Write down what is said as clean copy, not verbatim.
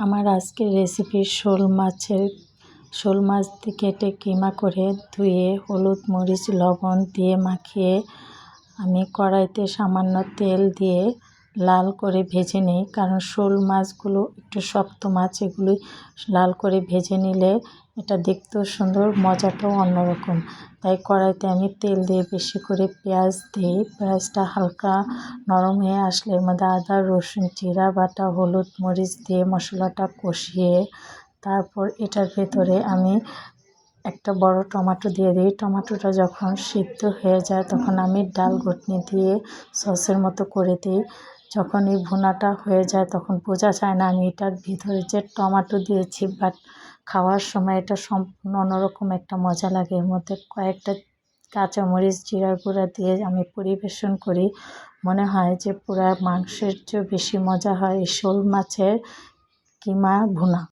আমার আজকের রেসিপি শোল মাছ কেটে কিমা করে ধুয়ে হলুদ মরিচ লবণ দিয়ে মাখিয়ে আমি কড়াইতে সামান্য তেল দিয়ে লাল করে ভেজে নিই। কারণ শোল মাছগুলো একটু শক্ত মাছ, এগুলি লাল করে ভেজে নিলে এটা দেখতেও সুন্দর, মজাটাও অন্যরকম। তাই কড়াইতে আমি তেল দিয়ে বেশি করে পেঁয়াজ দিই। পেঁয়াজটা হালকা নরম হয়ে আসলে এর মধ্যে আদা রসুন জিরা বাটা হলুদ মরিচ দিয়ে মশলাটা কষিয়ে তারপর এটার ভেতরে আমি একটা বড় টমেটো দিয়ে দিই। টমেটোটা যখন সিদ্ধ হয়ে যায় তখন আমি ডাল ঘুটনি দিয়ে সসের মতো করে দিই। যখন এই ভুনাটা হয়ে যায় তখন বোঝা যায় না আমি এটার ভিতরে যে টমেটো দিয়েছি, বাট খাওয়ার সময় এটা সম্পূর্ণ অন্যরকম একটা মজা লাগে। এর মধ্যে কয়েকটা কাঁচামরিচ জিরা গুঁড়া দিয়ে আমি পরিবেশন করি। মনে হয় যে পুরা মাংসের চেয়ে বেশি মজা হয় এই শোল মাছের কিমা ভুনা।